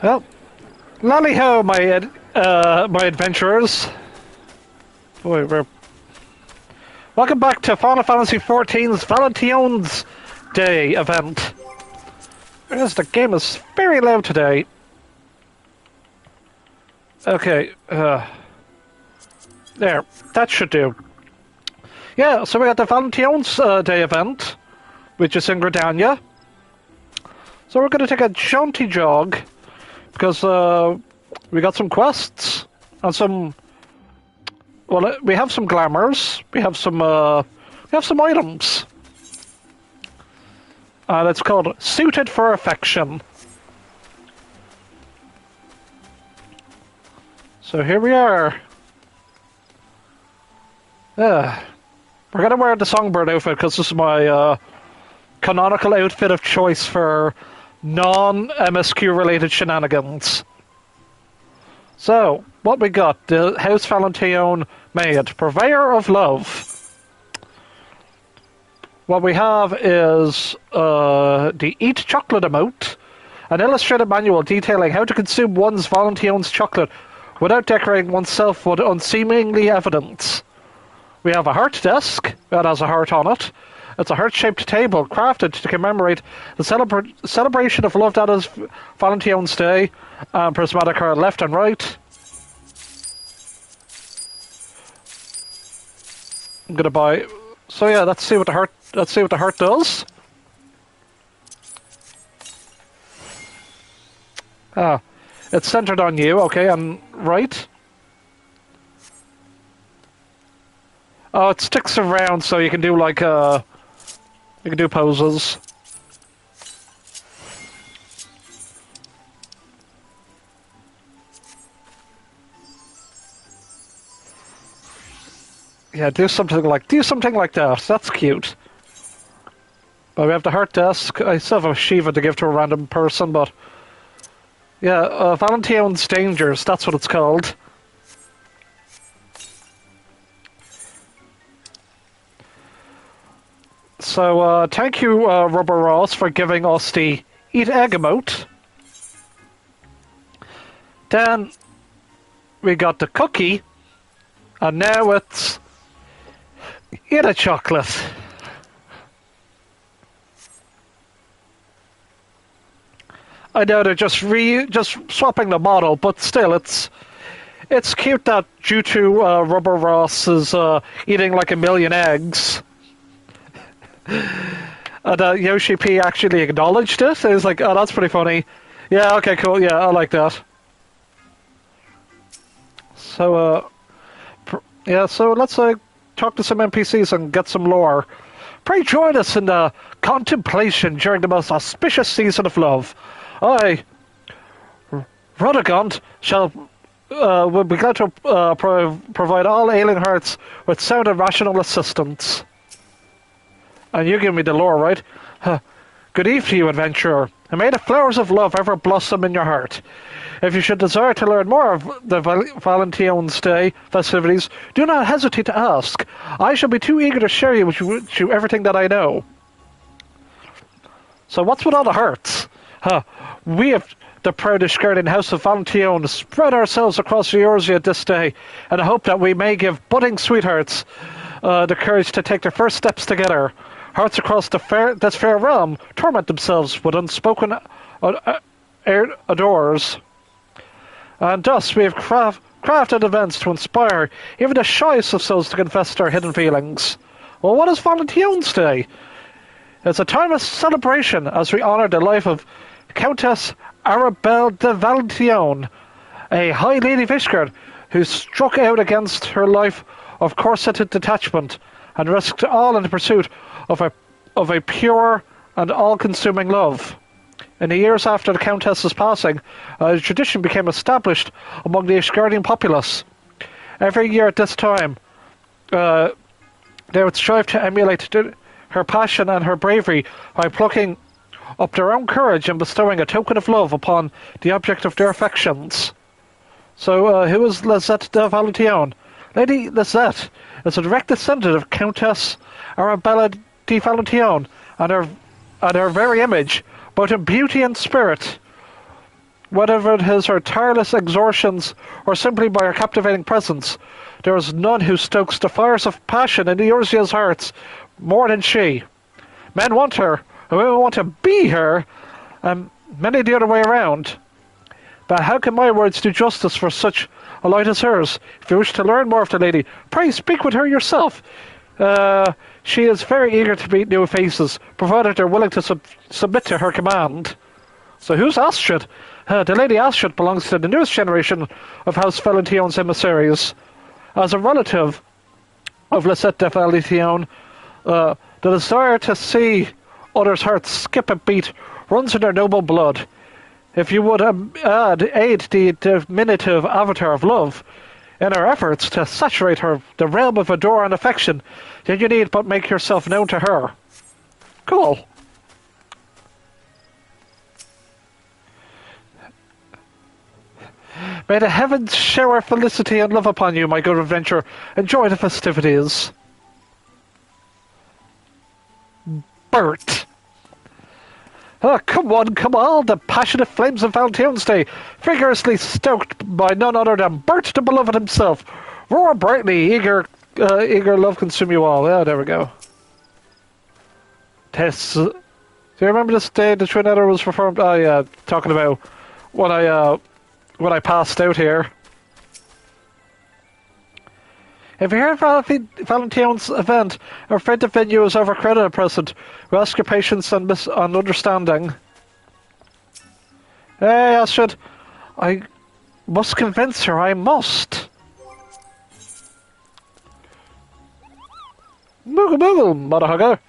Well, lally ho, my adventurers. Boy, welcome back to Final Fantasy XIV's Valentine's Day event. Yes, the game is very loud today. Okay, there, that should do. Yeah, so we got the Valentine's Day event, which is in Gridania. So we're going to take a jaunty jog, because we got some quests, and some... Well, we have some glamours, we have some items. And it's called Suited for Affection. So here we are. We're going to wear the Songbird outfit because this is my canonical outfit of choice for non-MSQ related shenanigans. So, what we got? The House Valentione maid, Purveyor of Love. What we have is the Eat Chocolate emote, an illustrated manual detailing how to consume one's Valentione's chocolate without decorating oneself with unseemly evidence. We have a heart desk that has a heart on it. It's a heart-shaped table crafted to commemorate the celebration of love that is Valentine's Day. Prismatic heart left and right. I'm gonna buy. So yeah, let's see what the heart. Let's see what the heart does. Ah, it's centered on you. Okay, and right. Oh, it sticks around so you can do like you can do poses. Yeah, do something like that. That's cute. But we have the heart desk. I still have a Shiva to give to a random person, but yeah, Valentine's Dangers. That's what it's called. So, thank you, Rubber Ross, for giving us the Eat Egg emote. Then, we got the cookie, and now it's Eat a Chocolate. I know they're just swapping the model, but still, it's cute that due to Rubber Ross is eating like 1,000,000 eggs. And Yoshi P actually acknowledged it. It was like, oh, that's pretty funny. Yeah, okay, cool. Yeah, I like that. So, so let's talk to some NPCs and get some lore. Pray join us in the contemplation during the most auspicious season of love. I, Rodagont, will be glad to provide all ailing hearts with sound and rational assistance. And you give me the lore, right? Good eve to you, adventurer, and may the flowers of love ever blossom in your heart. If you should desire to learn more of the Valentine's Day festivities, do not hesitate to ask. I shall be too eager to share with you everything that I know. So what's with all the hearts? We have the proudest guardian house of Valentione spread ourselves across Eorzea this day, and I hope that we may give budding sweethearts the courage to take their first steps together. Hearts across this fair realm torment themselves with unspoken adores. And thus we have crafted events to inspire even the shyest of souls to confess their hidden feelings. Well, what is Valentine's Day? It's a time of celebration as we honour the life of Countess Arabelle de Valentione, a high lady Vishgard who struck out against her life of corseted detachment and risked all in the pursuit of a pure and all-consuming love. In the years after the Countess's passing, a tradition became established among the Ishgardian populace. Every year at this time, they would strive to emulate her passion and her bravery by plucking up their own courage and bestowing a token of love upon the object of their affections. So, who is Lisette de Valentione? Lady Lisette is a direct descendant of Countess Arabella de Valentione, and her very image, both in beauty and spirit, Whether it is her tireless exertions or simply by her captivating presence, there is none who stokes the fires of passion in the Urzia's hearts more than she. Men want her, and women want to be her, and many the other way around. But how can my words do justice for such a light as hers? If you wish to learn more of the lady, pray speak with her yourself. She is very eager to meet new faces, provided they're willing to submit to her command. So who's Astrid? The Lady Astrid belongs to the newest generation of House Valentione's emissaries. As a relative of Lisette de Valentione, the desire to see others' hearts skip a beat runs in their noble blood. If you would aid the diminutive avatar of love in her efforts to saturate the realm of adore and affection, then you need but make yourself known to her. Cool. May the heavens shower felicity and love upon you, my good adventurer. Enjoy the festivities. Bert. Oh, come on, the passionate flames of Valentine's Day, vigorously stoked by none other than Bert the Beloved himself. Roar brightly, eager love consume you all. Yeah, there we go. This. Do you remember this day the Twin Nether was performed? Oh yeah, talking about when I passed out here. If you're here at Valentine's event, I'm afraid the venue is overcrowded at present. We ask your patience and understanding. Hey, Astrid, I must convince her, I must. Moogle, mother hugger.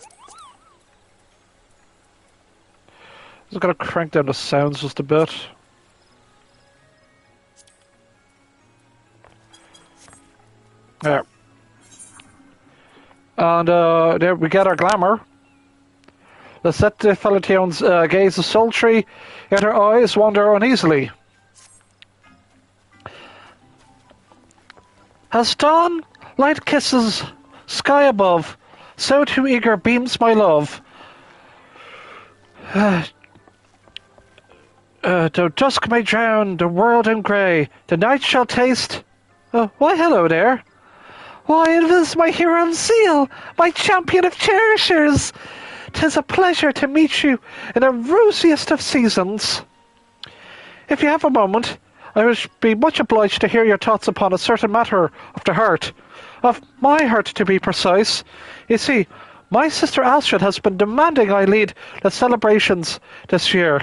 Just gotta crank down the sounds just a bit. There. And there we get our glamour. Lisette de Valentione's gaze is sultry, yet her eyes wander uneasily. As dawn light kisses sky above, so too eager beams my love. Though dusk may drown the world in grey, the night shall taste... why hello there. Why, it is my hero of zeal, my champion of cherishers. 'Tis a pleasure to meet you in the rosiest of seasons. If you have a moment, I would be much obliged to hear your thoughts upon a certain matter of the heart. Of my heart, to be precise. You see, my sister Astrid has been demanding I lead the celebrations this year.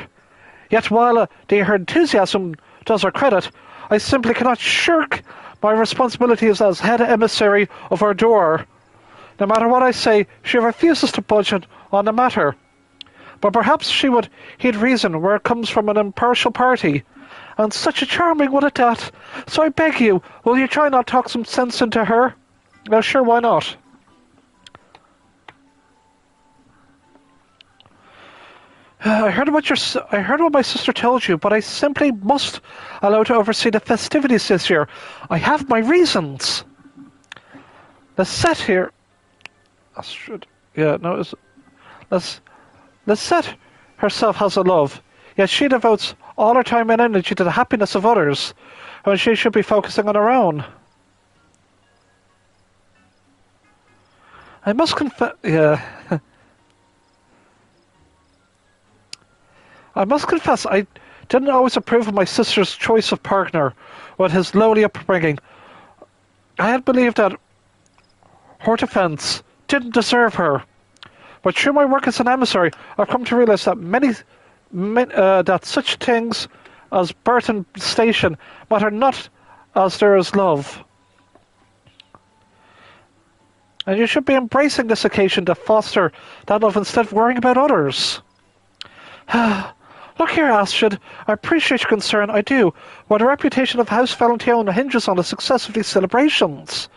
Yet while her enthusiasm does her credit, I simply cannot shirk my responsibilities as head emissary of our door. No matter what I say, she refuses to budge on the matter. But perhaps she would heed reason where it comes from an impartial party. And such a charming one at that. So I beg you, will you try not talk some sense into her? Now sure, why not? I heard what my sister told you, but I simply must allow to oversee the festivities this year. I have my reasons. The set here... Astrid... Yeah, no, the set herself has a love, yet she devotes all her time and energy to the happiness of others, when she should be focusing on her own. I must confess... Yeah... I must confess, I didn't always approve of my sister's choice of partner with his lowly upbringing. I had believed that Hortefance didn't deserve her. But through my work as an emissary, I've come to realize that that such things as birth and station matter not as there is love. And you should be embracing this occasion to foster that love instead of worrying about others. Look here, Astrid, I appreciate your concern, I do, but the reputation of House Valentione hinges on the success of these celebrations.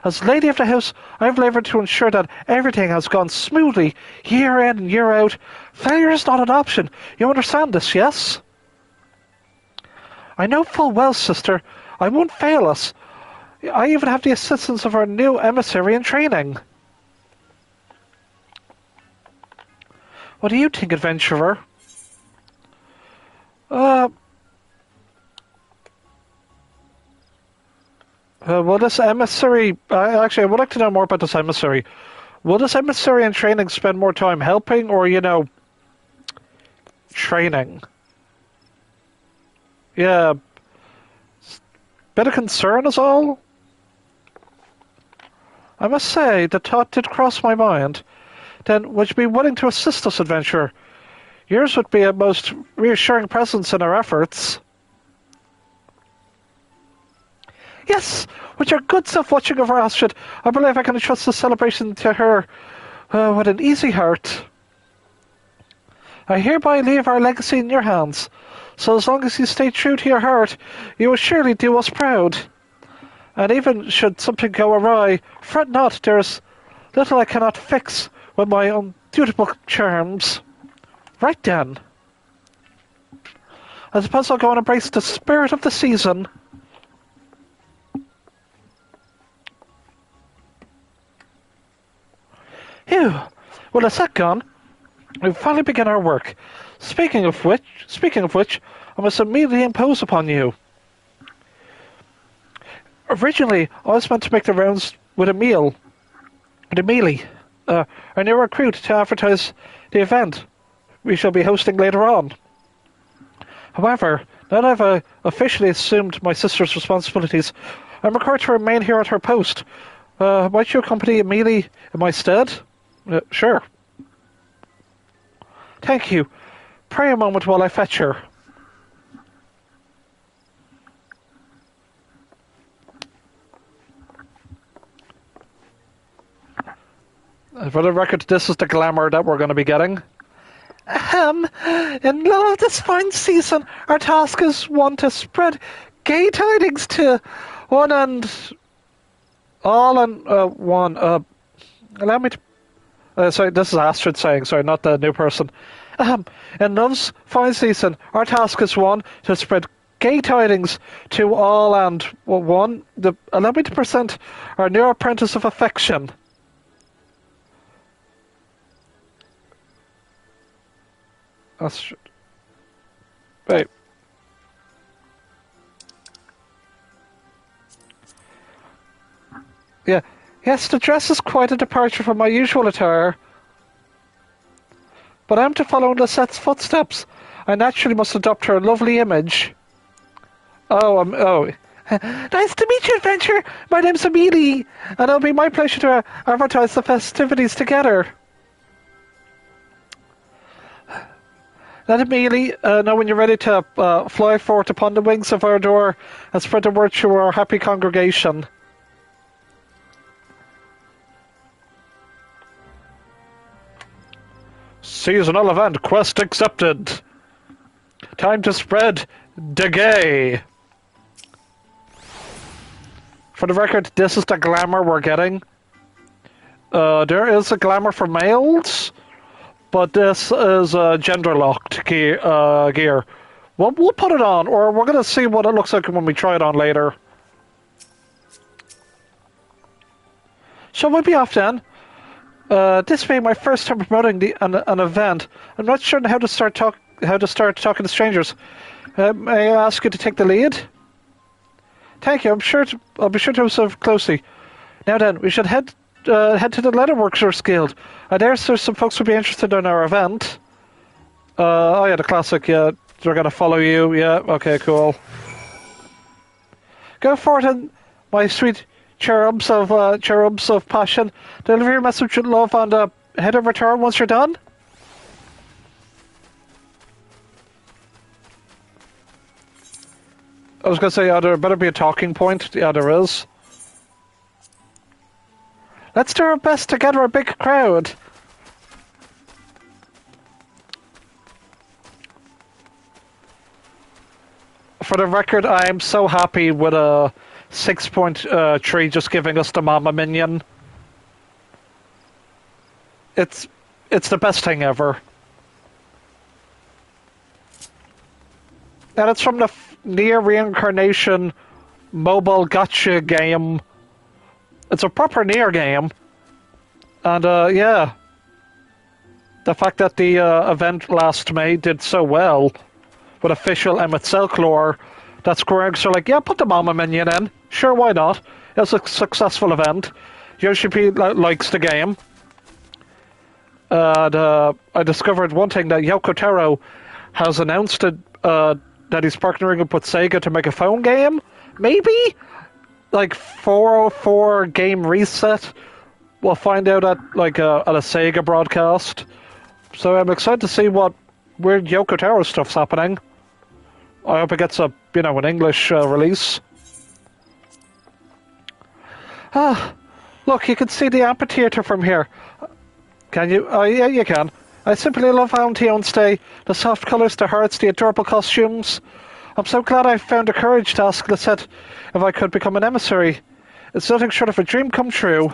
As Lady of the House, I have laboured to ensure that everything has gone smoothly, year in and year out. Failure is not an option. You understand this, yes? I know full well, sister, I won't fail us. I even have the assistance of our new emissary in training. What do you think, adventurer? Will this emissary... actually, I would like to know more about this emissary. Will this emissary in training spend more time helping or, training? Yeah. Bit of concern is all. I must say, the thought did cross my mind. Then, would you be willing to assist us, adventurer? Yours would be a most reassuring presence in our efforts. Yes, with your good self-watching over Astrid, I believe I can entrust the celebration to her with an easy heart. I hereby leave our legacy in your hands, so as long as you stay true to your heart, you will surely do us proud. And even should something go awry, fret not, there is little I cannot fix with my undutiful charms. Right then. I suppose I'll go and embrace the spirit of the season. Phew. Well, that's that gone. We've finally begun our work. Speaking of which, I must immediately impose upon you. Originally, I was meant to make the rounds with Emily, our new recruit, to advertise the event we shall be hosting later on. However, now that I've officially assumed my sister's responsibilities, I'm required to remain here at her post. Might you accompany Emily in my stead? Sure. Thank you. Pray a moment while I fetch her. For the record, this is the glamour that we're going to be getting. In lieu of this fine season, our task is one to spread gay tidings to one and all and one. Allow me to. Sorry, this is Astrid saying. Sorry, not the new person. In love's fine season, our task is one to spread gay tidings to all and one. Allow me to present our new apprentice of affection. Astrid. Wait. Yeah. Yes, the dress is quite a departure from my usual attire. But I'm to follow in Lisette's footsteps. I naturally must adopt her lovely image. Oh. Nice to meet you, adventurer. My name's Emily, and it'll be my pleasure to advertise the festivities together. Let Emily know when you're ready to fly forth upon the wings of our door and spread the word to our happy congregation. Seasonal event quest accepted. Time to spread the gay. For the record, this is the glamour we're getting. There is a glamour for males, but this is gender-locked gear. We'll put it on, or we're going to see what it looks like when we try it on later. So we'll be off then. This being my first time promoting an event, I'm not sure how to start talking to strangers. May I ask you to take the lead? Thank you. I'll be sure to observe closely. Now then, we should head to the Leatherworkers Guild. There's some folks who'll be interested in our event. Oh yeah, the classic. Yeah, they're gonna follow you. Yeah. Okay. Cool. Go forward, and my sweet cherubs of passion. Deliver your message with love and head of return once you're done. I was going to say, there better be a talking point. Yeah, there is. Let's do our best to gather a big crowd. For the record, I'm so happy with a 6.3 just giving us the Mama Minion. It's the best thing ever. And it's from the Near Reincarnation mobile gacha game. It's a proper Nier game. And yeah. The fact that the event last May did so well with official Emmett Selklore that Square Enix are like, yeah, put the Mama Minion in. Sure, why not? It's a successful event. Yoshi P likes the game. And I discovered one thing, that Yoko Taro has announced that he's partnering up with Sega to make a phone game. Maybe? Like 404 Game Reset. We'll find out at a Sega broadcast. So I'm excited to see what weird Yoko Taro stuff's happening. I hope it gets an English release. Look, you can see the amphitheater from here. Can you? Oh, yeah, you can. I simply love Valentine's Day. The soft colours, the hearts, the adorable costumes. I'm so glad I found the courage to ask Lisette if I could become an emissary. It's nothing short of a dream come true.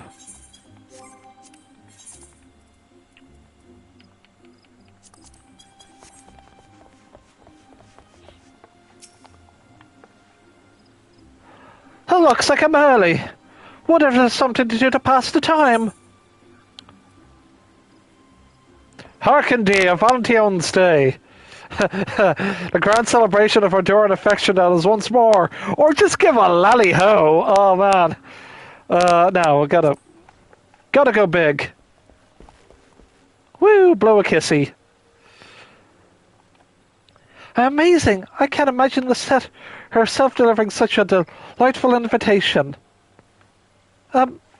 Oh, looks like I'm early. Wonder if there's something to do to pass the time. Harken dear, Valentine's Day. The grand celebration of adore and affection that is once more. Or just give a lally-ho. Oh, man. Now, we gotta go big. Woo, blow a kissy. Amazing. I can't imagine the set herself delivering such a delightful invitation.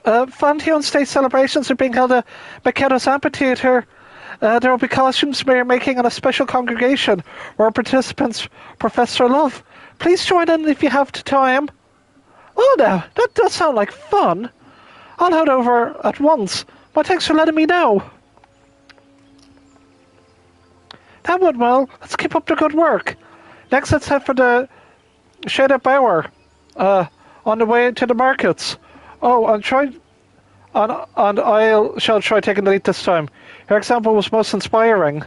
Valentine's Day celebrations are being held at Mikado's Amphitheater. There will be costumes making and a special congregation where participants profess their love. Please join in if you have the time. Oh, no, that does sound like fun. I'll head over at once. But thanks for letting me know. That went well. Let's keep up the good work. Next, let's head for the Shaded Bower on the way to the markets. Oh, and I shall try taking the lead this time. Your example was most inspiring.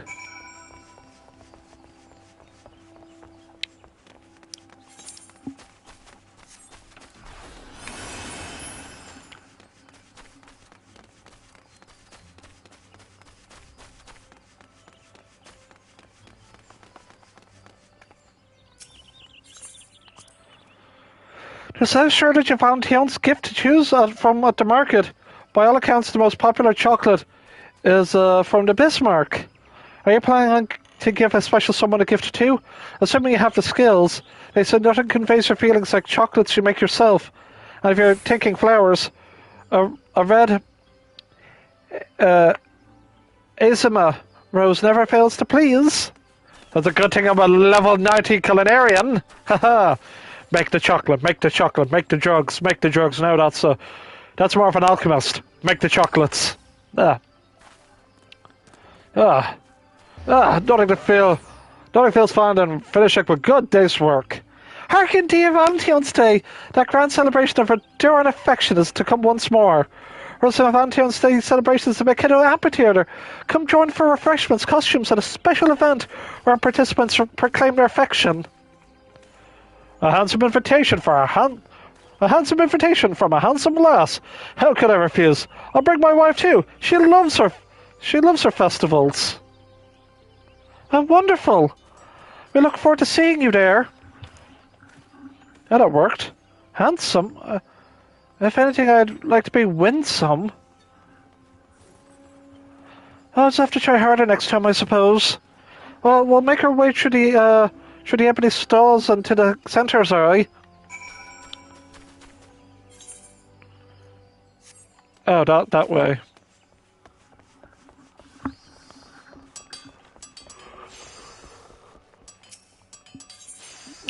There's a shortage of Valentine's gift to choose from at the market. By all accounts, the most popular chocolate is from the Bismarck. Are you planning to give a special someone a gift too? Assuming you have the skills, they said nothing conveys your feelings like chocolates you make yourself. And if you're thinking flowers, a red Azima rose never fails to please. That's a good thing I'm a level 90 culinarian. Haha. Make the chocolate, make the chocolate, make the drugs, make the drugs. Now that's more of an alchemist. Make the chocolates. Nothing feels fun than finishing with good day's work. Harken to your Valentine's Day. That grand celebration of adore and affection is to come once more. Or some Valentine's Day celebrations to make it an amphitheater. Come join for refreshments, costumes, and a special event where participants proclaim their affection. A handsome invitation from a handsome lass. How could I refuse? I'll bring my wife too. She loves her festivals. Oh, wonderful. We look forward to seeing you there. Yeah, that worked. Handsome. If anything, I'd like to be winsome. I'll just have to try harder next time, I suppose. Well, we'll make our way through the ebony stalls and to the centres, alright? Oh, that way.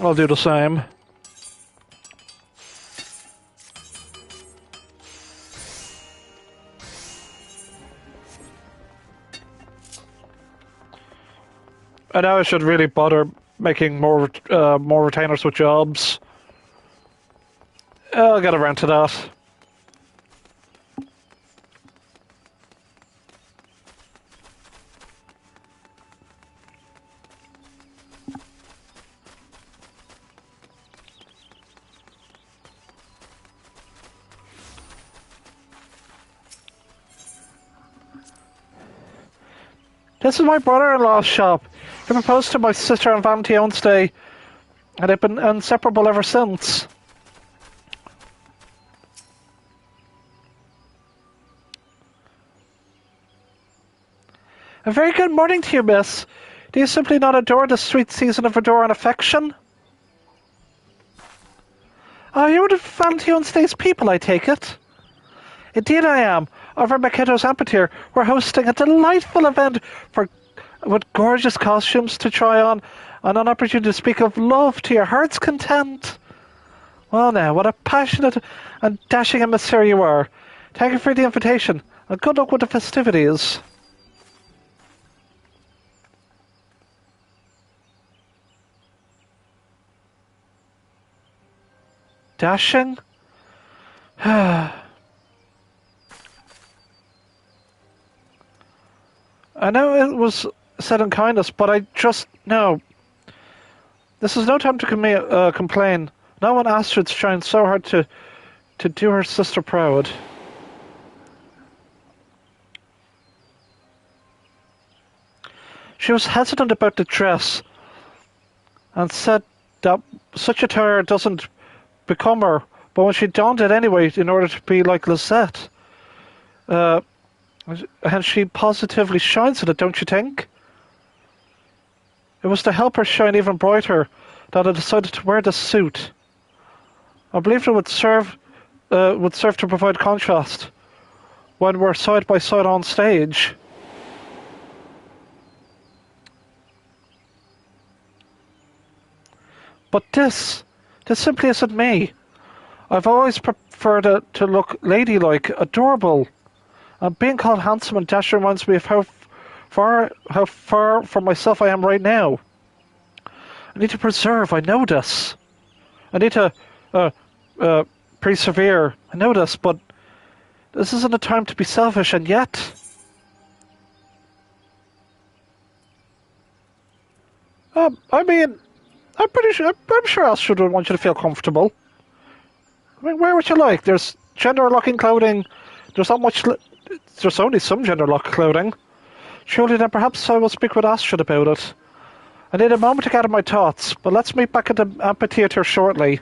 I'll do the same. I know I should really bother making more retainers with jobs. I'll get around to that. This is my brother-in-law's shop. He proposed to my sister on Valentine's Day and they've been inseparable ever since. A very good morning to you, miss. Do you simply not adore the sweet season of ardor and affection? Oh, you're one of Valentine's Day's people, I take it? Indeed I am. Over at Makedo's Amphitheatre, we're hosting a delightful event with gorgeous costumes to try on and an opportunity to speak of love to your heart's content. Well now, what a passionate and dashing emissary you are. Thank you for the invitation, and good luck with the festivities. Dashing? I know it was said in kindness, but I just... No. This is no time to complain. No one Astrid's trying so hard to do her sister proud. She was hesitant about the dress and said that such attire doesn't become her, but when she donned it anyway in order to be like Lisette, and she positively shines in it, don't you think? It was to help her shine even brighter that I decided to wear the suit. I believed it would serve to provide contrast when we're side by side on stage. But this simply isn't me. I've always preferred it to look ladylike, adorable. And being called handsome and dashing reminds me of how far from myself I am right now. I need to preserve, I know this. I need to persevere, I know this, but this isn't a time to be selfish, and yet... I mean... I'm sure Astrid would want you to feel comfortable. I mean, wear what you like. There's gender-locking clothing. There's only some gender-locked clothing. Surely then perhaps I will speak with Astrid about it. I need a moment to gather my thoughts, but let's meet back at the amphitheatre shortly.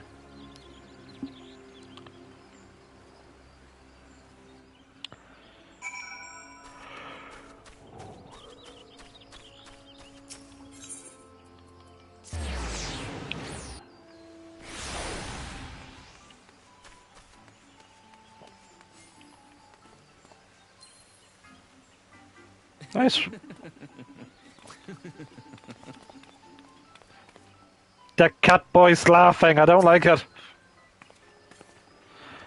Nice. The cat boy's laughing. I don't like it.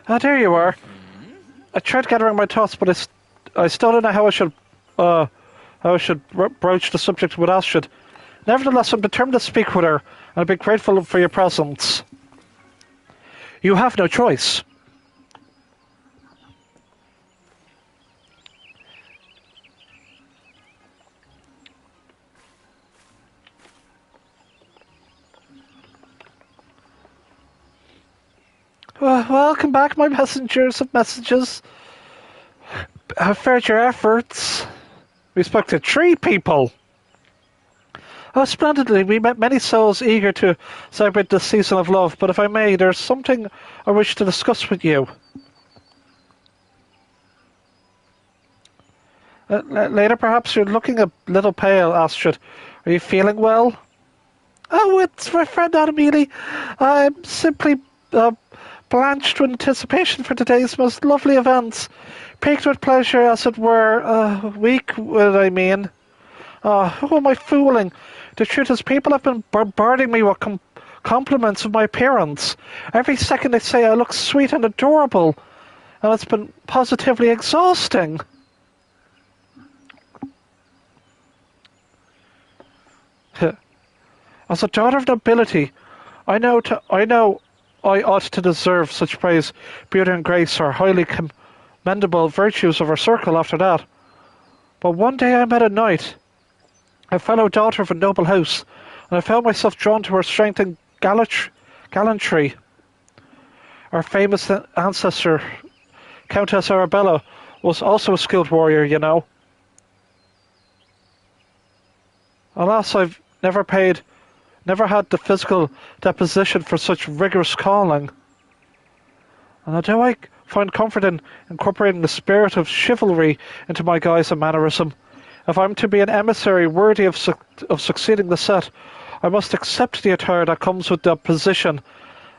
Ah, there you are. I tried gathering my thoughts, but I still don't know how I should broach the subject with Astrid. Nevertheless, I'm determined to speak with her, and I'll be grateful for your presence. You have no choice. Welcome back, my messengers of messages. I've fared your efforts. We spoke to 3 people. Oh, splendidly. We met many souls eager to celebrate this season of love, but if I may, there's something I wish to discuss with you. Later, perhaps. You're looking a little pale, Astrid. Are you feeling well? Oh, it's my friend Amelie. I'm simply... blanched with anticipation for today's most lovely events. Piqued with pleasure, as it were. Weak, I mean. Who am I fooling? The truth is, people have been bombarding me with compliments of my appearance. Every second they say I look sweet and adorable. And it's been positively exhausting. As a daughter of nobility, I know I ought to deserve such praise. Beauty and grace are highly commendable virtues of our circle after that. But one day I met a knight, a fellow daughter of a noble house, and I found myself drawn to her strength and gallantry. Our famous ancestor, Countess Arabella, was also a skilled warrior, you know. Alas, I've never paid Never had the physical disposition for such rigorous calling. And although I find comfort in incorporating the spirit of chivalry into my guise and mannerism, if I'm to be an emissary worthy of succeeding the set, I must accept the attire that comes with the position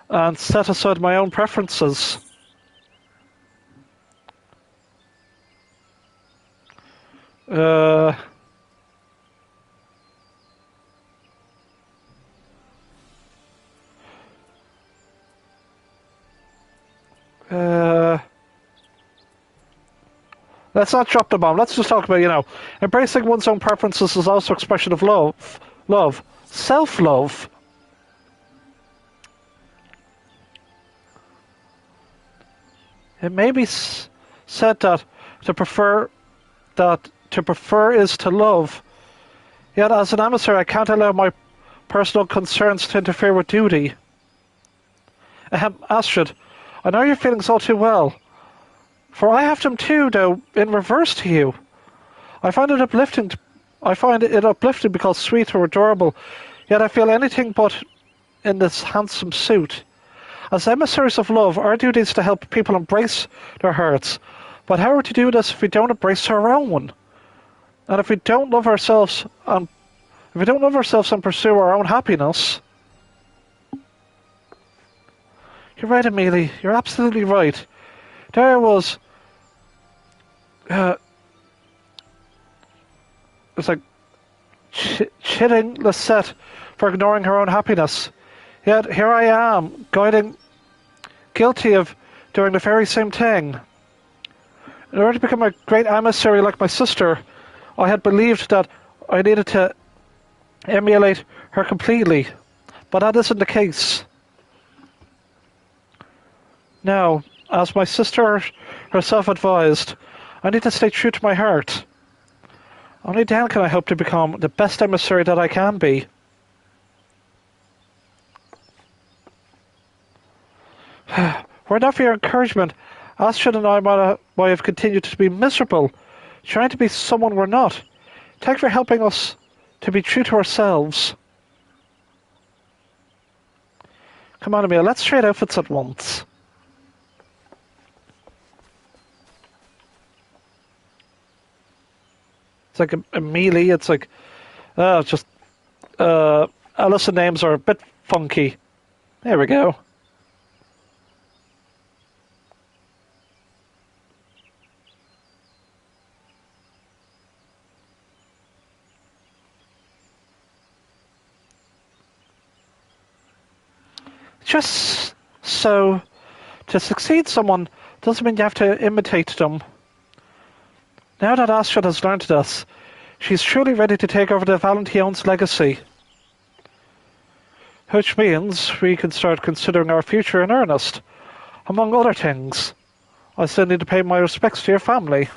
and set aside my own preferences. Let's not drop the bomb. Let's just talk about, embracing one's own preferences is also expression of love. Love. Self-love. It may be said that to prefer is to love. Yet as an emissary, I can't allow my personal concerns to interfere with duty. Astrid, I know your feelings all too well. For I have them too, though in reverse to you. I find it uplifting because sweet or adorable, yet I feel anything but in this handsome suit. As emissaries of love, our duty is to help people embrace their hearts. But how are we to do this if we don't embrace our own? And if we don't love ourselves and pursue our own happiness? You're right, Amelie. You're absolutely right. There was... it's like chiding Lisette for ignoring her own happiness. Yet here I am, guilty of doing the very same thing. In order to become a great emissary like my sister, I had believed that I needed to emulate her completely. But that isn't the case. Now, as my sister herself advised, I need to stay true to my heart. Only then can I hope to become the best emissary that I can be. Were it not for your encouragement, Astrid and I might have continued to be miserable, trying to be someone we're not. Thanks for helping us to be true to ourselves. Come on, Emil, let's trade outfits at once. It's like a melee. It's like, Allison names are a bit funky. There we go. Just so, to succeed someone doesn't mean you have to imitate them. Now that Astrid has learned this, she's truly ready to take over the Valentione's legacy. Which means we can start considering our future in earnest. Among other things, I still need to pay my respects to your family.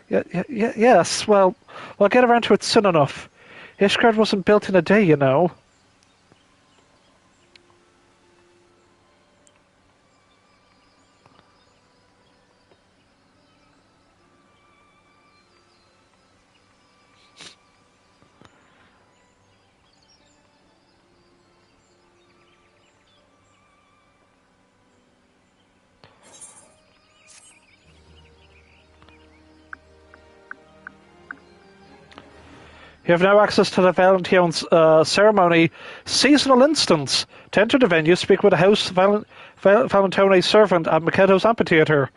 Yes, well, I'll get around to it soon enough. Ishgard wasn't built in a day, you know. You have now access to the Valentione's ceremony seasonal instance. To enter the venue, speak with a House Valentione servant at Miketo's amphitheater.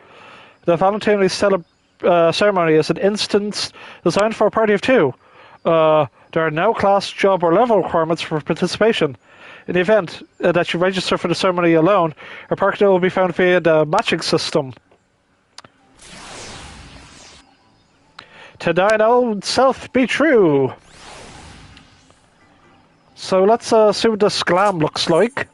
The Valentione ceremony is an instance designed for a party of two. There are no class, job, or level requirements for participation. In the event that you register for the ceremony alone, a partner will be found via the matching system. To thine own self be true. So let's see what this glam looks like.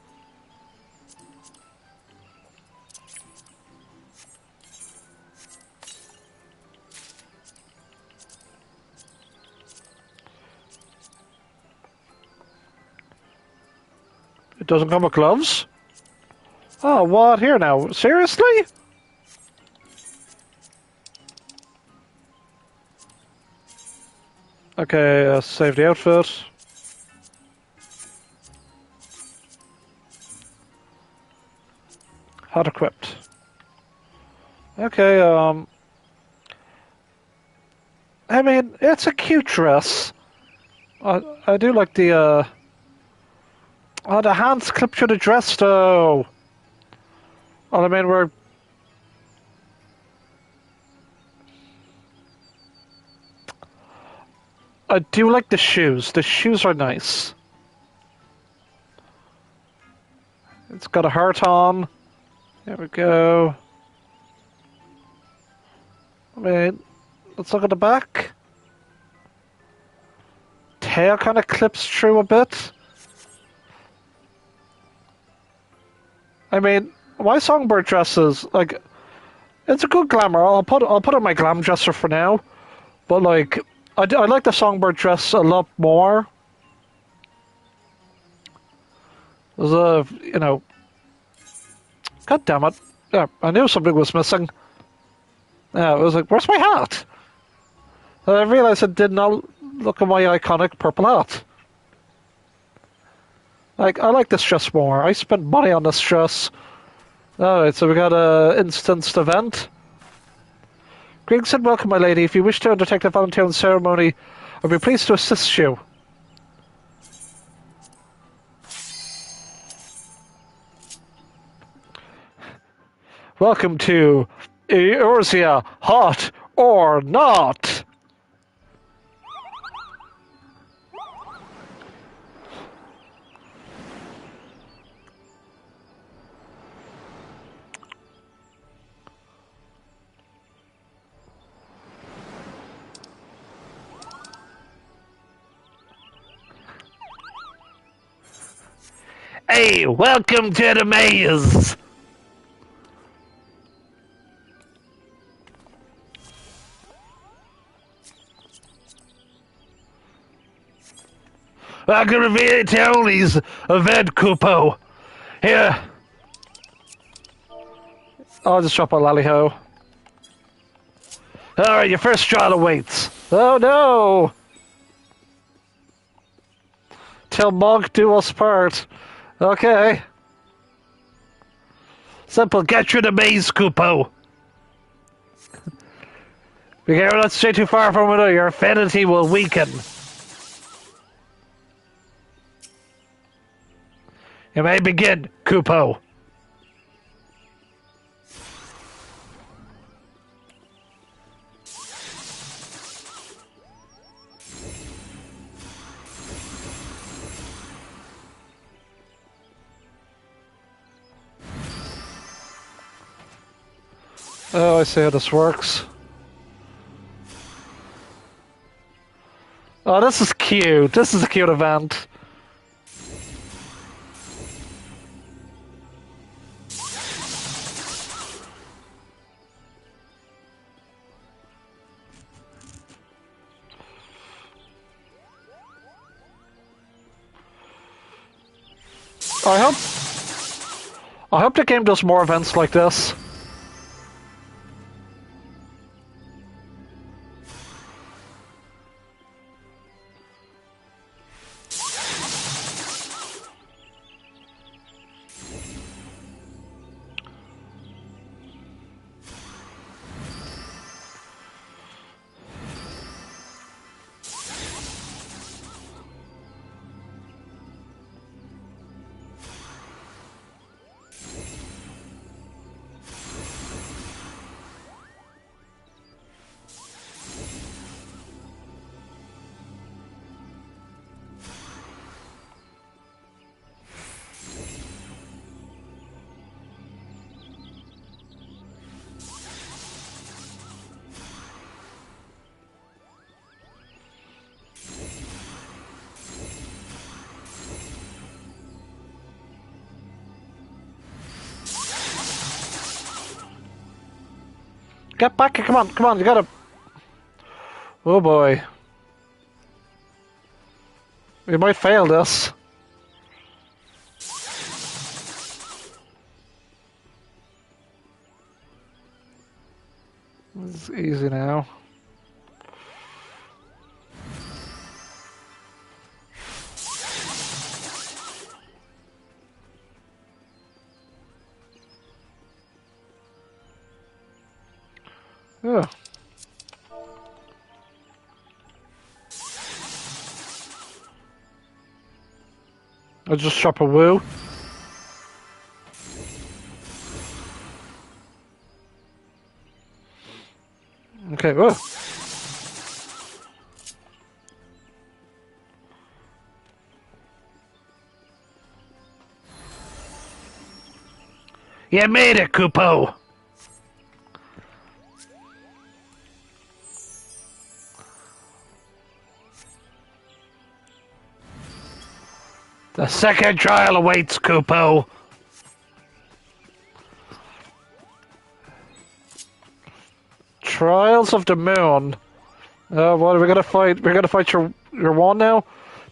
It doesn't come with gloves? Oh, what? Here now? Seriously? Okay, save the outfit. Hot equipped. Okay, I mean, it's a cute dress. I do like the hands clip through the dress though. Well, I mean, I do like the shoes. The shoes are nice. It's got a heart on. There we go. I mean, let's look at the back. Tail kind of clips through a bit. I mean, my songbird dresses, like, it's a good glamour. I'll put on my glam dresser for now. But like, I like the songbird dress a lot more. There's God damn it. Yeah, I knew something was missing. Yeah, I was like, where's my hat? And I realized I did not look at my iconic purple hat. Like, I like this dress more. I spent money on this dress. Alright, so we got a instanced event. Greetings and welcome, my lady. If you wish to undertake the Valentione ceremony, I'll be pleased to assist you. Welcome to Eorzea, hot or not. Hey, welcome to the maze. Welcome to Valentione's event, Kupo. Here. I'll just drop a lally-ho. Alright, your first trial awaits. Oh no! Till Mog do us part. Okay. Simple, get through the maze, Kupo. Be careful not to stray too far from it or your affinity will weaken. You may begin, Kupo. Oh, I see how this works. Oh, this is cute. This is a cute event. I hope the game does more events like this. Get back! Come on! You gotta. Oh boy, we might fail this. This is easy now. Oh. I'll just shop a woo. Okay, whoa. You made it, Kupo! The second trial awaits, Kupo! Trials of the Moon. What are we gonna fight? We're gonna fight your one now?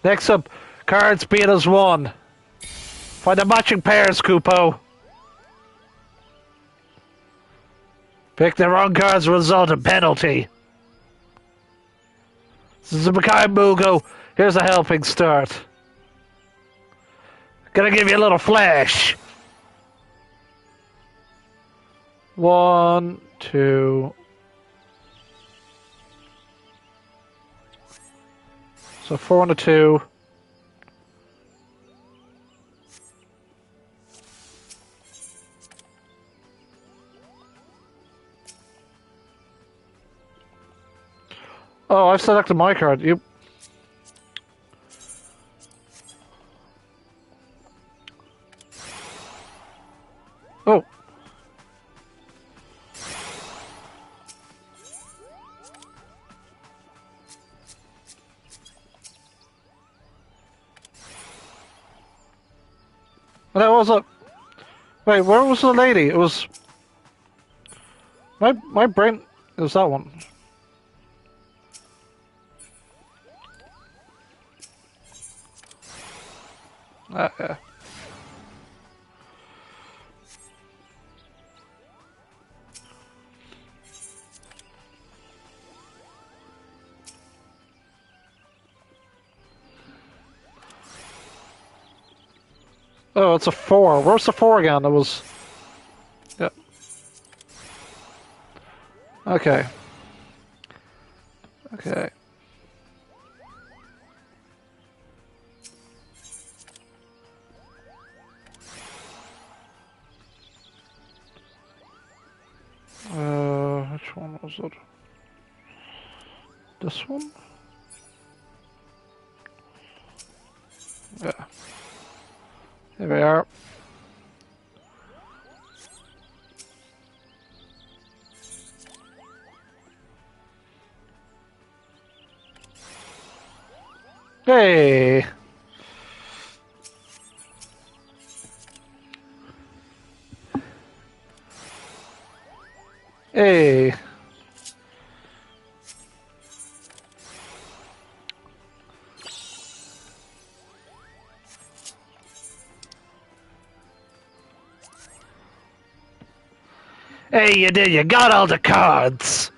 Next up, cards beat as one. Find the matching pairs, Kupo. Pick the wrong cards will result in penalty. Zubakai Mugo, here's a helping start. Gonna give you a little flash. 1, 2. So 4 and a 2. Oh, I've selected my card. You. Oh. That was a. Wait, where was the lady? It was. My brain. It was that one. Yeah. Oh, it's a 4. Where's the 4 again? It was... Yeah. Okay. Okay. Which one was it? This one? Yeah. Here we are. Hey! Hey! Hey, you did. You got all the cards.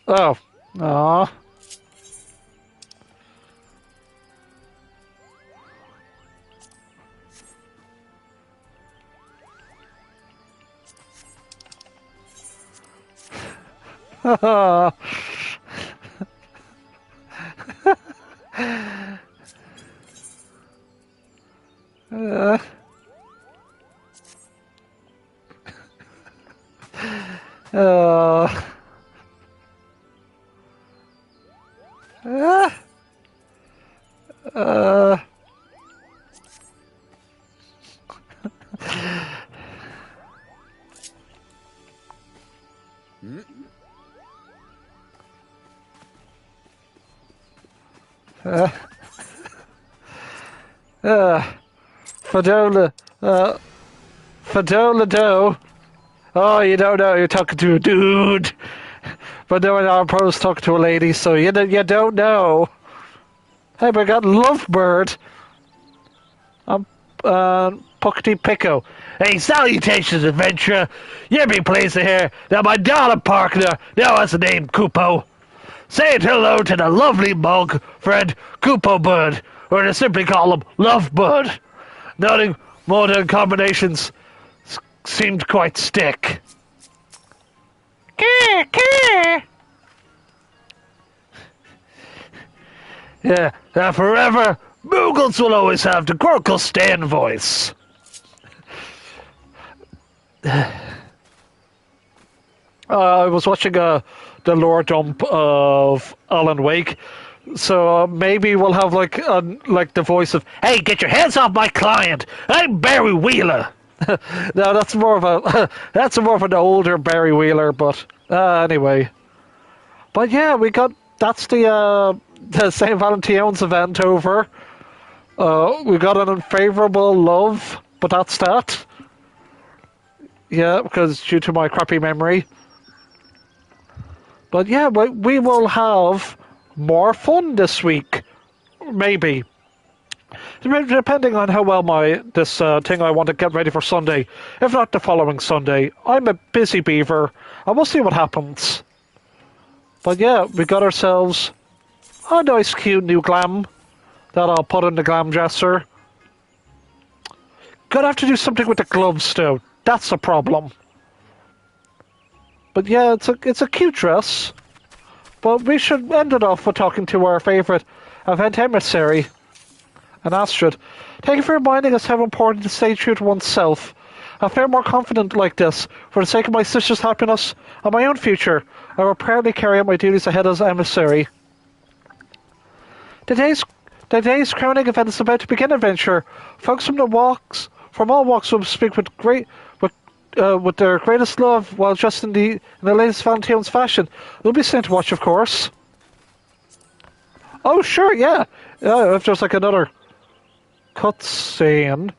Oh. Aww. Haha. Uh, uh, uh, Fadola, Fadola Do. Oh, you don't know, you're talking to a dude. But no, I'm probably talking to a lady, so you don't know. Hey, but I got Lovebird. I'm, Puckety Pico. Hey, salutations, adventurer. You've been pleased to hear that my darling partner now has the name Kupo. Say hello to the lovely mug, Fred Koopo Bud, or to simply call him Love Bud. Noting modern combinations seemed quite stick. Yeah, forever, Moogles will always have the Quirkle Stan voice. I was watching the lore dump of Alan Wake, so maybe we'll have like the voice of, "Hey, get your hands off my client! I'm Barry Wheeler." No, that's more of an older Barry Wheeler, but anyway. But yeah, that's the St. Valentine's event over. We got an unfavorable love, but that's that. Yeah, because due to my crappy memory. But yeah, we will have more fun this week, maybe. Depending on how well this thing I want to get ready for Sunday. If not the following Sunday. I'm a busy beaver, and we'll see what happens. But yeah, we got ourselves a nice cute new glam that I'll put in the glam dresser. Gonna have to do something with the gloves though. That's a problem. But yeah, it's a cute dress. But we should end it off with talking to our favourite event emissary, and Astrid. Thank you for reminding us how important to stay true to oneself. I feel more confident like this. For the sake of my sister's happiness and my own future, I will proudly carry out my duties ahead as emissary. Today's crowning event is about to begin adventure. Folks from all walks will speak with their greatest love while dressed in the latest Valentine's fashion. It'll be something to watch, of course. Oh, sure, yeah. If there's like another cutscene.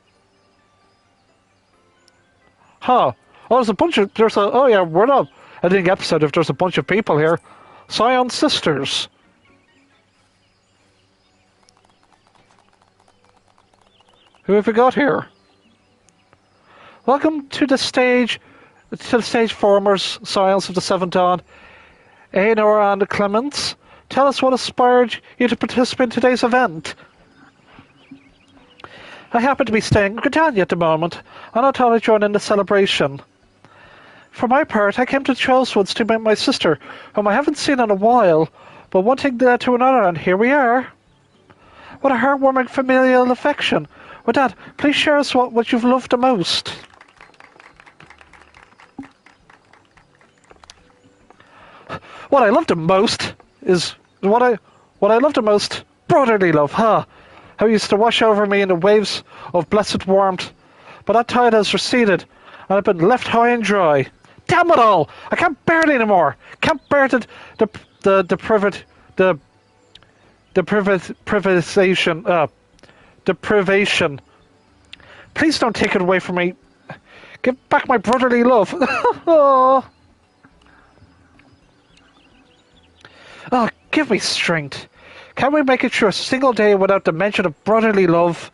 Huh. Oh, we're not editing episode if there's a bunch of people here. Scion Sisters. Who have we got here? Welcome to the stage formers, Scions of the Seventh Dawn. Aenor and Clemens, tell us what inspired you to participate in today's event. I happen to be staying in Britannia at the moment, and I thought I'd join in the celebration. For my part, I came to Trollswoods to meet my sister, whom I haven't seen in a while, but one thing led to another, and here we are. What a heartwarming familial affection. With that, please share us what you've loved the most. What I love the most is brotherly love, huh? How it used to wash over me in the waves of blessed warmth. But that tide has receded, and I've been left high and dry. Damn it all! I can't bear it anymore. Can't bear it. Deprivation. Please don't take it away from me. Give back my brotherly love. Oh, give me strength. Can we make it through a single day without the mention of brotherly love?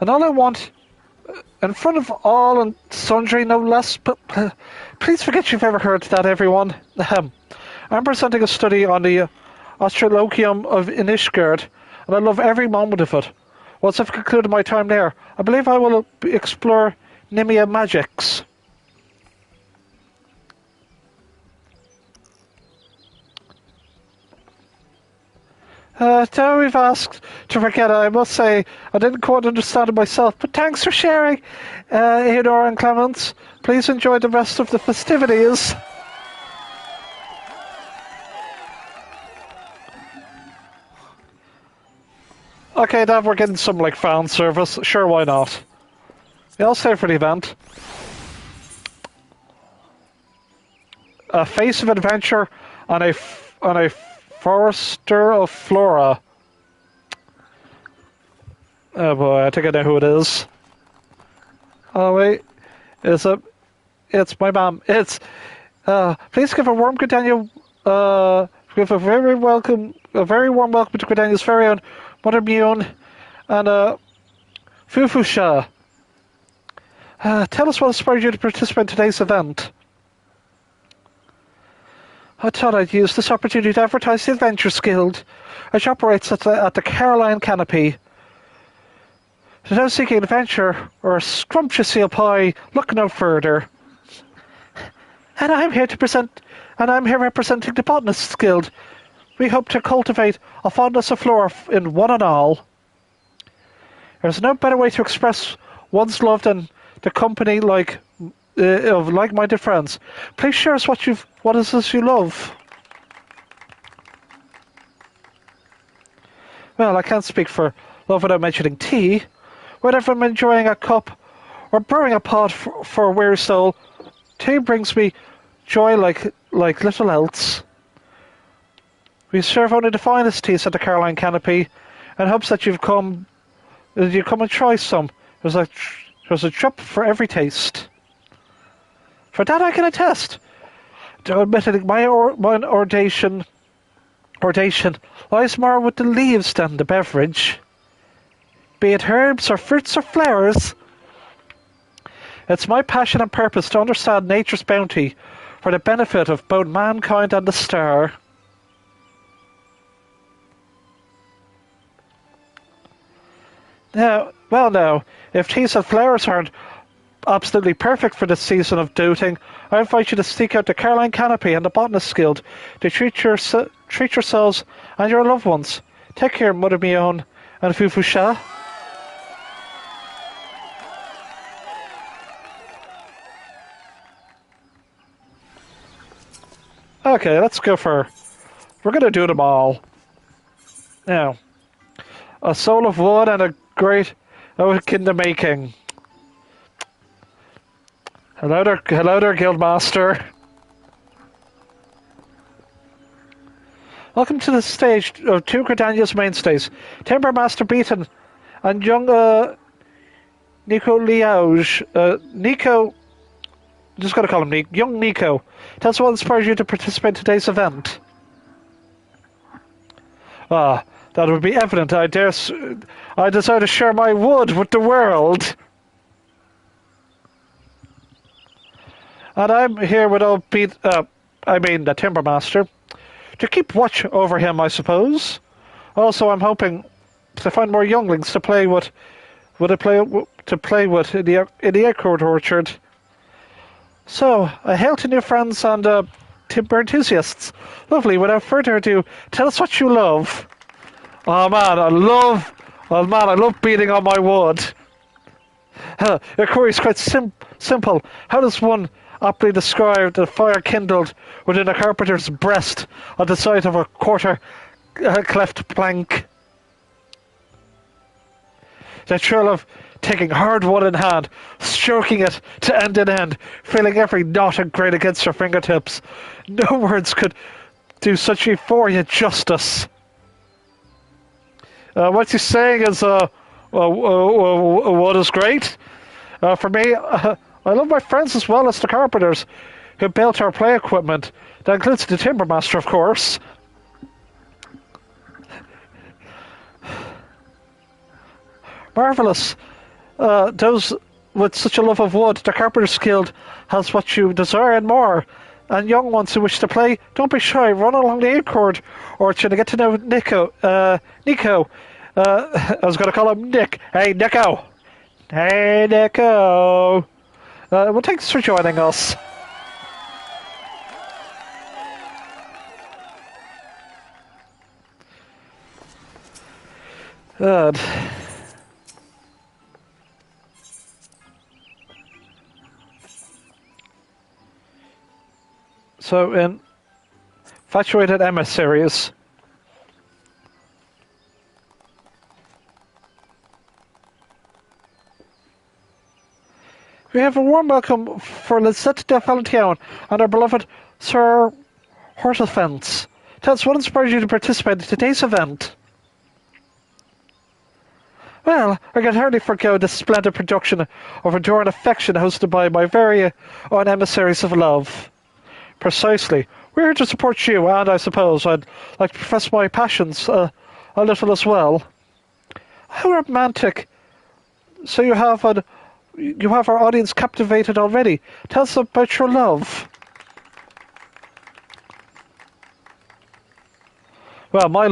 And all I want, in front of all and sundry, no less, but please forget you've ever heard that, everyone. I'm presenting a study on the Astrologium of Inishgard, and I love every moment of it. Once I've concluded my time there, I believe I will explore Nimia magics. Now we've asked to forget it, I must say I didn't quite understand it myself, but thanks for sharing, Aenor and Clemens. Please enjoy the rest of the festivities. Okay, Dad, we're getting some like fan service. Sure, why not? Yeah, I'll stay for the event. A face of adventure and a forester of flora. Oh boy, I think I know who it is. Oh wait, it's my mom. Please give a warm Gridania, give a very warm welcome to Gridania's very own Mother Mune and Fufusha. Tell us what inspired you to participate in today's event. I thought I'd use this opportunity to advertise the Adventures Guild, which operates at the Caroline Canopy. To those seeking adventure or a scrumptious seal pie, look no further. And I'm here representing the Botanists Guild. We hope to cultivate a fondness of flora in one and all. There's no better way to express one's love than the company of like-minded friends. Please share us what is this you love. Well, I can't speak for love without mentioning tea. Whenever I'm enjoying a cup or brewing a pot for a weary soul, tea brings me joy like little else. We serve only the finest teas at the Caroline Canopy, in hopes that you come and try some. There's a drop for every taste. For that I can attest. Though admittedly, my ordination lies more with the leaves than the beverage. Be it herbs or fruits or flowers, it's my passion and purpose to understand nature's bounty for the benefit of both mankind and the star. Now, if teas and flowers aren't absolutely perfect for this season of doting, I invite you to seek out the Caroline Canopy and the Botanists Guild to treat yourselves and your loved ones. Take care, Mother Mion and Fufusha. Okay, let's go for... We're going to do them all. Now, a soul of wood and a great oak in the making. Hello there, Guildmaster. Welcome to the stage of two Gridania's mainstays, Timber Master Beaton and young Nico Liauge. Nico, just gotta call him young Nico. Tell us what inspires you to participate in today's event. That would be evident. I desire to share my wood with the world. And I'm here with old the Timber Master, to keep watch over him, I suppose. Also, I'm hoping to find more younglings to play with in the acorn orchard. So, a hail to new friends and timber enthusiasts. Lovely. Without further ado, tell us what you love. Oh man, I love beating on my wood. Your query is quite simple. How does one aptly describe the fire kindled within a carpenter's breast on the side of a quarter cleft plank? The thrill of taking hard wood in hand, stroking it to end in end, feeling every knot and grain against your fingertips. No words could do such euphoria justice. What he's saying is, wood is great. For me, I love my friends as well as the carpenters who built our play equipment. That includes the Timber Master, of course. Marvellous. Those with such a love of wood, the Carpenters Guild has what you desire and more. And young ones who wish to play, don't be shy. Run along the acorn orchard to get to know Nico. I was going to call him Nick. Hey, Nico. Hey, Nico. Well, thanks for joining us. Good. So, in Infatuated Emissaries, we have a warm welcome for Lisette de Valentione and our beloved Sir Hortefence. Tell us what inspired you to participate in today's event. Well, I can hardly forgo this splendid production of Enduring Affection hosted by my very own Emissaries of Love. Precisely. We're here to support you, and I suppose I'd like to profess my passions a little as well. How romantic. So you have our audience captivated already. Tell us about your love. Well, my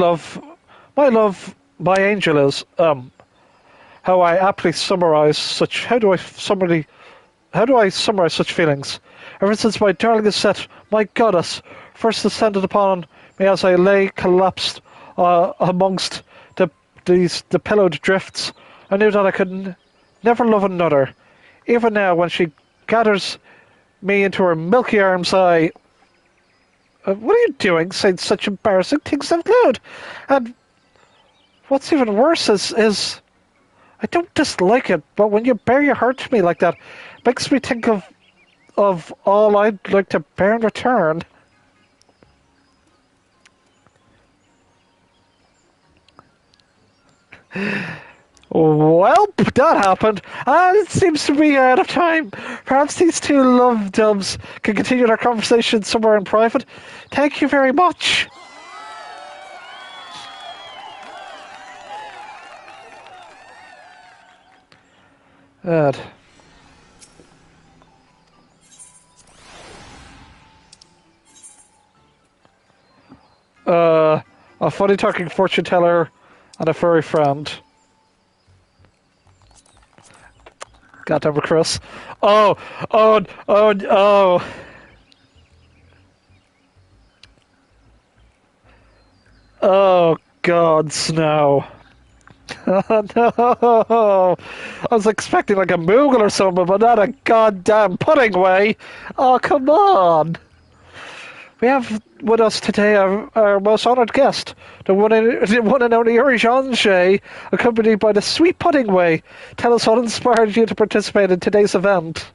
angel is how I aptly summarize such. How do I summarize such feelings? Ever since my darling is set, my goddess first descended upon me as I lay collapsed amongst the pillowed drifts, I knew that I could never love another. Even now, when she gathers me into her milky arms, what are you doing, saying such embarrassing things out loud? And what's even worse is I don't dislike it, but when you bare your heart to me like that, it makes me think of all I'd like to bear in return. Well, that happened, and it seems to be out of time. Perhaps these two love doves can continue their conversation somewhere in private. Thank you very much. Good. A funny talking fortune teller and a furry friend. Goddamn it, Chris. Oh. Oh, God, Snow. Oh, no. I was expecting like a Moogle or something, but not a goddamn pudding way. Oh, come on. We have with us today our most honoured guest, the one and only Urianger, accompanied by the sweet pudding way. Tell us what inspired you to participate in today's event.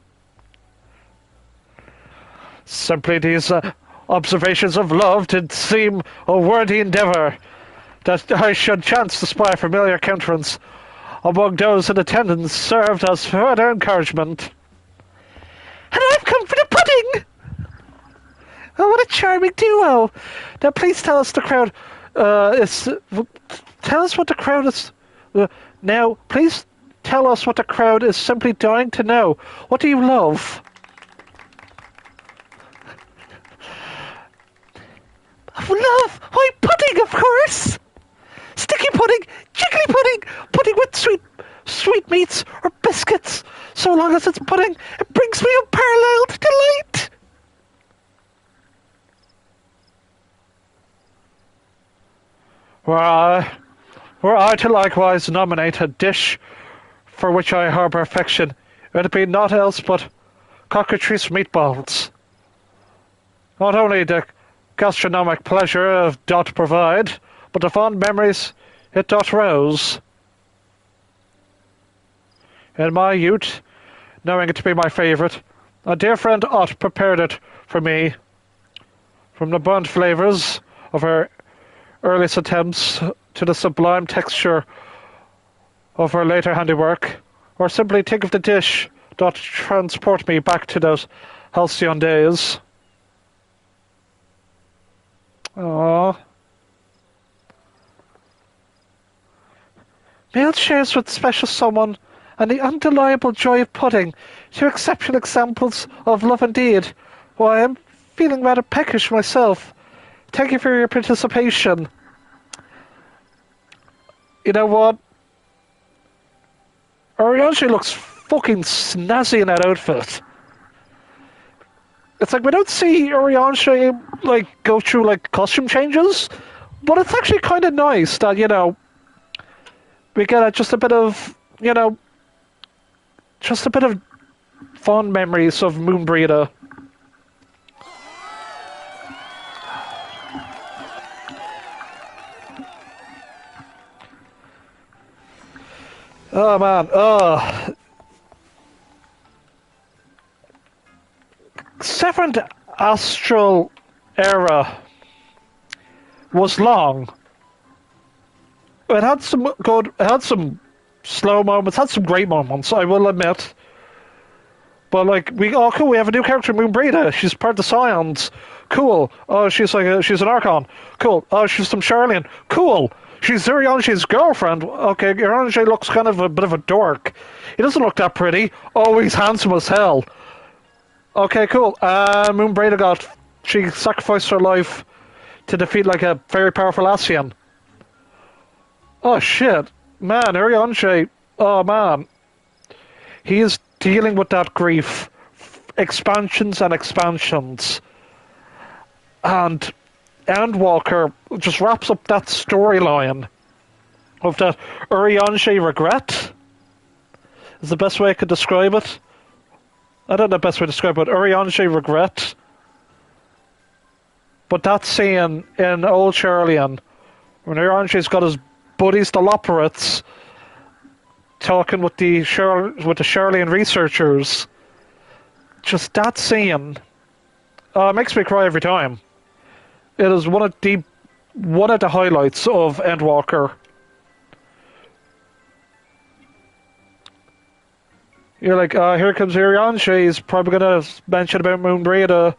Simply these observations of love did seem a worthy endeavour, that I should chance to spy a familiar countenance among those in attendance served as further encouragement. And I've come for the pudding! Oh, what a charming duo! Now, please tell us the crowd is. Tell us what the crowd is. Now, please tell us what the crowd is simply dying to know. What do you love? Love? Why, pudding, of course! Sticky pudding, jiggly pudding, pudding with sweet meats or biscuits. So long as it's pudding, it brings me unparalleled delight. Were I to likewise nominate a dish for which I harbour affection, it would be naught else but cockatrice meatballs. Not only the gastronomic pleasure it doth provide, but the fond memories it doth rouse. In my youth, knowing it to be my favourite, a dear friend Ott prepared it for me. From the burnt flavours of her earliest attempts to the sublime texture of her later handiwork, or simply think of the dish doth transport me back to those halcyon days. Aww. Meal shares with special someone and the undeniable joy of pudding, two exceptional examples of love indeed. Why, I'm feeling rather peckish myself. Thank you for your participation. You know what? Urianger looks fucking snazzy in that outfit. It's like we don't see Urianger like go through like costume changes, but it's actually kind of nice that, you know, we get just a bit of, you know, just a bit of fond memories of Moonbreeder. Oh man, Seventh Astral Era was long. It had some good, it had some slow moments, had some great moments, I will admit. But like, cool, we have a new character, Moonbreeder. She's part of the Scions. Cool. Oh, she's an Archon. Cool. Oh, she's from Charlian. Cool. She's Urianger's girlfriend. Okay, Urianger looks kind of a bit of a dork. He doesn't look that pretty. Oh, he's handsome as hell. Okay, cool. Moonbreeder she sacrificed her life to defeat like a very powerful Ascian. Oh shit, man, Urianger. Oh man, he is dealing with that grief, expansions and expansions, and Endwalker just wraps up that storyline of that Urianger regret. Is the best way I could describe it. I don't know the best way to describe it. Urianger regret. But that scene in Old Charlian, when Urianger's got his buddies, the Loperates, talking with the Charlian researchers, just that scene, it makes me cry every time. It is one of the highlights of Endwalker. You're like, here comes Urianger. He's probably going to mention about Moonbreda.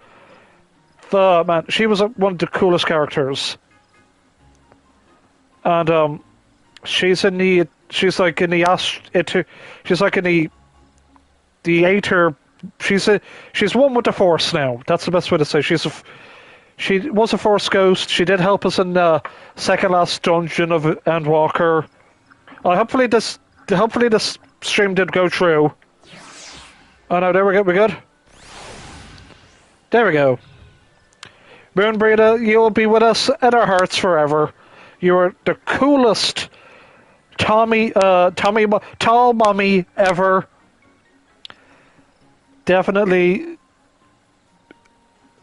Man, she was one of the coolest characters. And she's like in the Aether. She's one with the Force now. That's the best way to say. She was a Force ghost. She did help us in the second last dungeon of Endwalker. Hopefully this stream did go through. Oh no, there we go. We're good. There we go. Moonbreda, you'll be with us in our hearts forever. You are the coolest tall mommy ever. Definitely.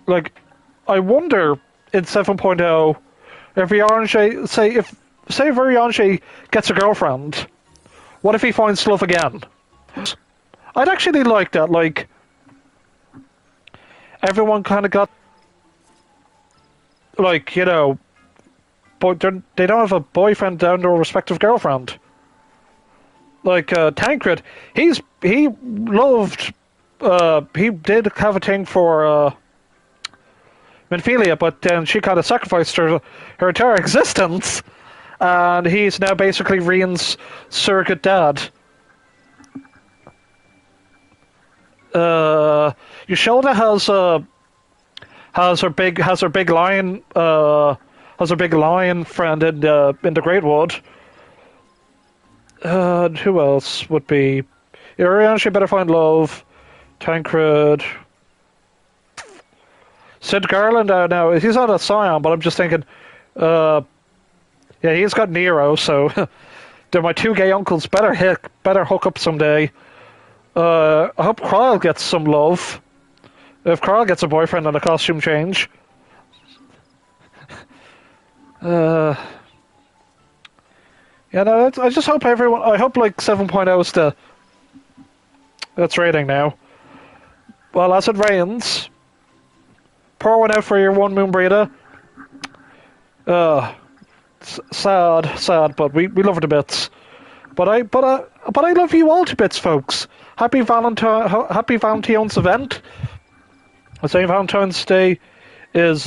Like, I wonder in 7.0 if Urianger, if Urianger gets a girlfriend, what if he finds love again? I'd actually like that. Like, everyone kind of got, like, you know, but they don't have a boyfriend down to a respective girlfriend. Like Tancred, he did have a thing for Minfilia, but then she kind of sacrificed her entire existence, and he's now basically Rian's surrogate dad. Yashoda has her big lion friend in the Great Wood. Who else would be? Urianger better find love. Tancred. Sid Garland now he's not a scion, but I'm just thinking, yeah, he's got Nero, so they're my two gay uncles. Better hook up someday. I hope Kyle gets some love. If Carl gets a boyfriend and a costume change. Yeah, no, I just hope everyone. I hope like 7.0 is that's rating now. Well, as it rains, pour one out for your one Moonbreda. Sad, but we love her to bits. But I love you all to bits, folks. Happy Valentine's event. St. Valentine's Day is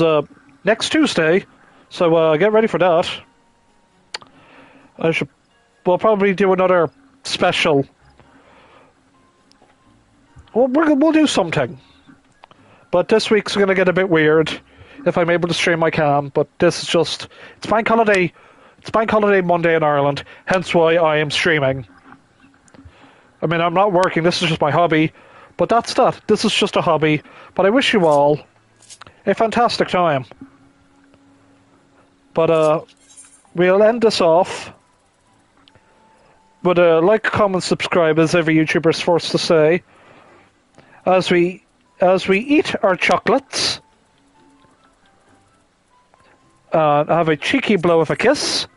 next Tuesday, so get ready for that. We'll probably do another special. We'll do something. But this week's going to get a bit weird. If I'm able to stream, I can. But this is just... It's Bank Holiday Monday in Ireland, hence why I am streaming. I mean, I'm not working, this is just my hobby. But that's that. This is just a hobby. But I wish you all a fantastic time. But we'll end this off with a like, comment, subscribe, as every YouTuber is forced to say. As we eat our chocolates, have a cheeky blow of a kiss.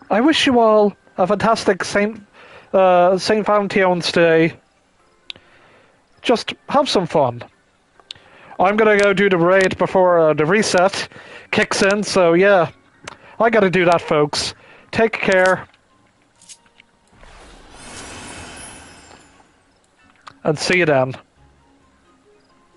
I wish you all a fantastic Saint Valentine's Day. Just have some fun. I'm gonna go do the raid before the reset kicks in, so yeah, I gotta do that, folks. Take care. And see you then.